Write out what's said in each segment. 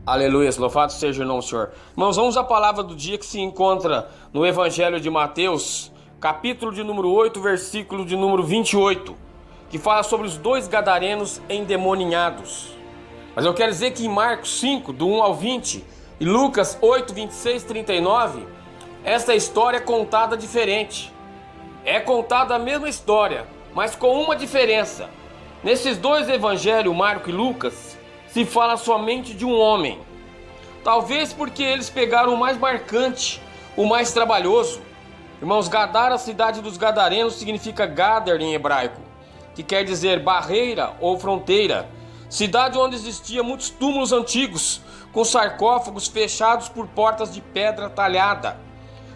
Aleluia, louvado seja o nome do Senhor. Irmãos, vamos à palavra do dia que se encontra no Evangelho de Mateus, capítulo de número 8, versículo de número 28, que fala sobre os dois gadarenos endemoninhados. Mas eu quero dizer que em Marcos 5, do 1 ao 20, e Lucas 8, 26, 39, esta história é contada diferente. É contada a mesma história, mas com uma diferença. Nesses dois evangelhos, Marcos e Lucas, se fala somente de um homem. Talvez porque eles pegaram o mais marcante, o mais trabalhoso. Irmãos, Gadara, a cidade dos Gadarenos, significa Gadar em hebraico, que quer dizer barreira ou fronteira. Cidade onde existiam muitos túmulos antigos, com sarcófagos fechados por portas de pedra talhada.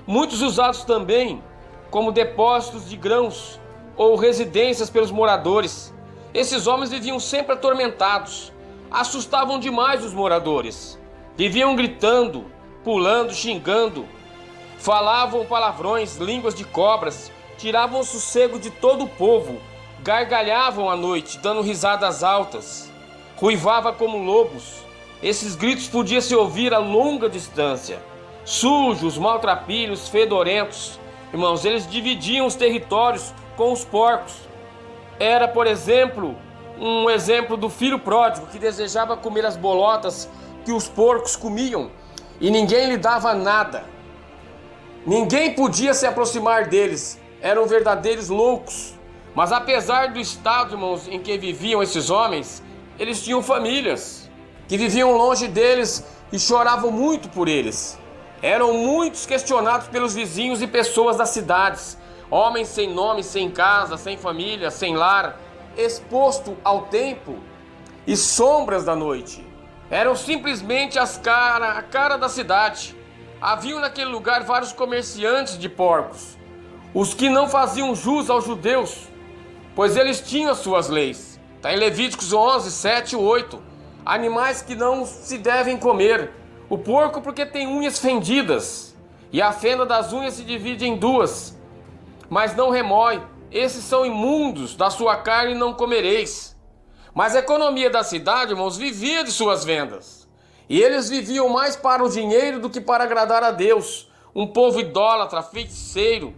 Muitos usados também como depósitos de grãos ou residências pelos moradores. Esses homens viviam sempre atormentados. Assustavam demais os moradores. Viviam gritando, pulando, xingando. Falavam palavrões, línguas de cobras. Tiravam o sossego de todo o povo. Gargalhavam à noite, dando risadas altas. Ruivava como lobos. Esses gritos podiam se ouvir a longa distância. Sujos, maltrapilhos, fedorentos. Irmãos, eles dividiam os territórios com os porcos. Era, por exemplo, um exemplo do filho pródigo que desejava comer as bolotas que os porcos comiam e ninguém lhe dava nada. Ninguém podia se aproximar deles, eram verdadeiros loucos. Mas apesar do estado, irmãos, em que viviam esses homens, eles tinham famílias que viviam longe deles e choravam muito por eles. Eram muitos questionados pelos vizinhos e pessoas das cidades, homens sem nome, sem casa, sem família, sem lar, exposto ao tempo e sombras da noite. Eram simplesmente a cara da cidade. Haviam naquele lugar vários comerciantes de porcos, os que não faziam jus aos judeus, pois eles tinham as suas leis. Está em Levíticos 11, 7 e 8. Animais que não se devem comer. O porco porque tem unhas fendidas, e a fenda das unhas se divide em duas, mas não remói. Esses são imundos, da sua carne não comereis. Mas a economia da cidade, irmãos, vivia de suas vendas. E eles viviam mais para o dinheiro do que para agradar a Deus. Um povo idólatra, feiticeiro,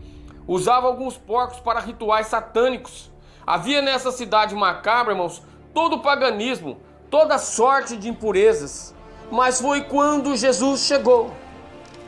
usava alguns porcos para rituais satânicos. Havia nessa cidade macabra, irmãos, todo o paganismo, toda sorte de impurezas. Mas foi quando Jesus chegou.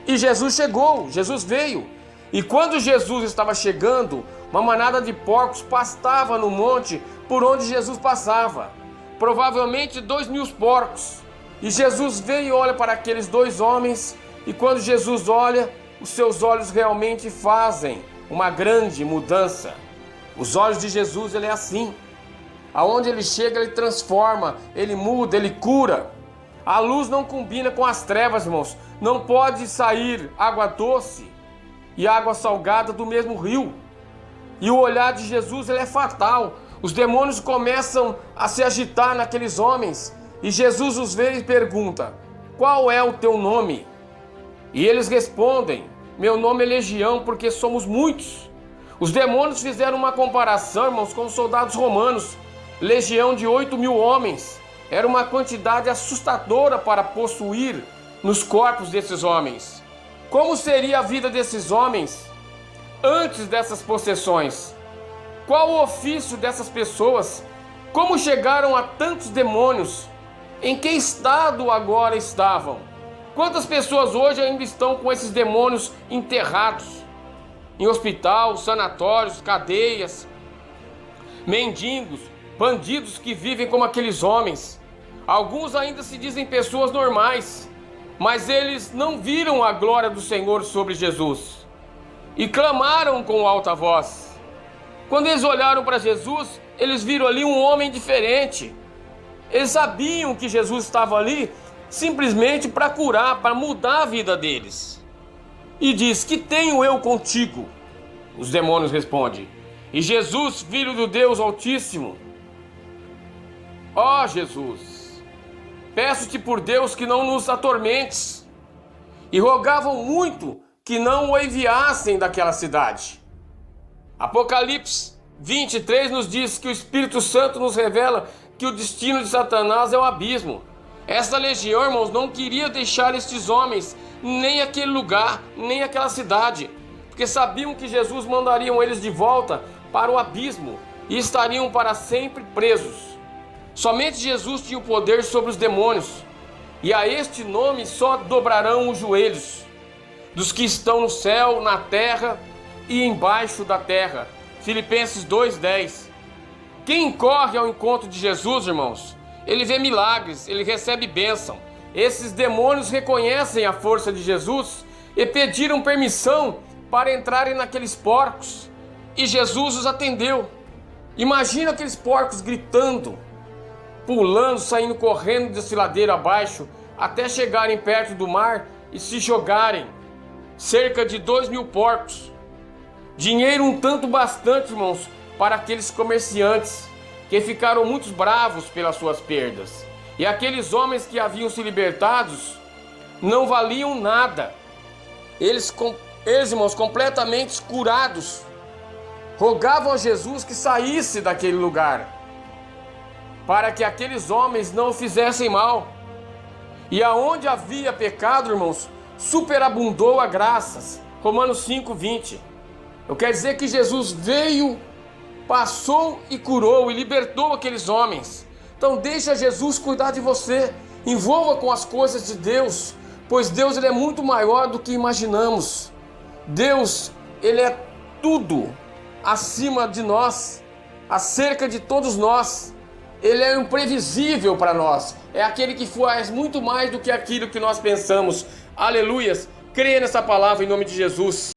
E Jesus chegou, Jesus veio. E quando Jesus estava chegando, uma manada de porcos pastava no monte por onde Jesus passava. Provavelmente 2.000 porcos. E Jesus veio e olha para aqueles dois homens. E quando Jesus olha, os seus olhos realmente fazem uma grande mudança. Os olhos de Jesus, ele é assim. Aonde ele chega, ele transforma, ele muda, ele cura. A luz não combina com as trevas, irmãos. Não pode sair água doce e água salgada do mesmo rio. E o olhar de Jesus, ele é fatal. Os demônios começam a se agitar naqueles homens. E Jesus os vê e pergunta: qual é o teu nome? E eles respondem: meu nome é Legião, porque somos muitos. Os demônios fizeram uma comparação, irmãos, com os soldados romanos. Legião de 8.000 homens. Era uma quantidade assustadora para possuir nos corpos desses homens. Como seria a vida desses homens antes dessas possessões? Qual o ofício dessas pessoas? Como chegaram a tantos demônios? Em que estado agora estavam? Quantas pessoas hoje ainda estão com esses demônios enterrados? Em hospital, sanatórios, cadeias, mendigos, bandidos que vivem como aqueles homens. Alguns ainda se dizem pessoas normais, mas eles não viram a glória do Senhor sobre Jesus e clamaram com alta voz. Quando eles olharam para Jesus, eles viram ali um homem diferente. Eles sabiam que Jesus estava ali simplesmente para curar, para mudar a vida deles. E diz: que tenho eu contigo? Os demônios respondem: e Jesus, filho do Deus Altíssimo, ó Jesus, peço-te por Deus que não nos atormentes. E rogavam muito que não o enviassem daquela cidade. Apocalipse 23 nos diz que o Espírito Santo nos revela que o destino de Satanás é o abismo. Essa legião, irmãos, não queria deixar estes homens, nem aquele lugar, nem aquela cidade, porque sabiam que Jesus mandaria eles de volta para o abismo e estariam para sempre presos. Somente Jesus tinha o poder sobre os demônios, e a este nome só dobrarão os joelhos dos que estão no céu, na terra e embaixo da terra. Filipenses 2:10. Quem corre ao encontro de Jesus, irmãos, ele vê milagres, ele recebe bênção. Esses demônios reconhecem a força de Jesus e pediram permissão para entrarem naqueles porcos, e Jesus os atendeu. Imagina aqueles porcos gritando, pulando, saindo correndo desse ladeira abaixo, até chegarem perto do mar e se jogarem. Cerca de 2.000 porcos. Dinheiro um tanto bastante, irmãos, para aqueles comerciantes que ficaram muito bravos pelas suas perdas. E aqueles homens que haviam se libertados não valiam nada. Eles, irmãos, completamente curados, rogavam a Jesus que saísse daquele lugar, para que aqueles homens não fizessem mal. E aonde havia pecado, irmãos, superabundou a graças. Romanos 5:20. Eu quero dizer que Jesus veio, passou e curou e libertou aqueles homens. Então deixa Jesus cuidar de você. Envolva com as coisas de Deus, pois Deus ele é muito maior do que imaginamos. Deus, ele é tudo acima de nós, acerca de todos nós. Ele é imprevisível para nós. É aquele que faz muito mais do que aquilo que nós pensamos. Aleluias. Creia nessa palavra em nome de Jesus.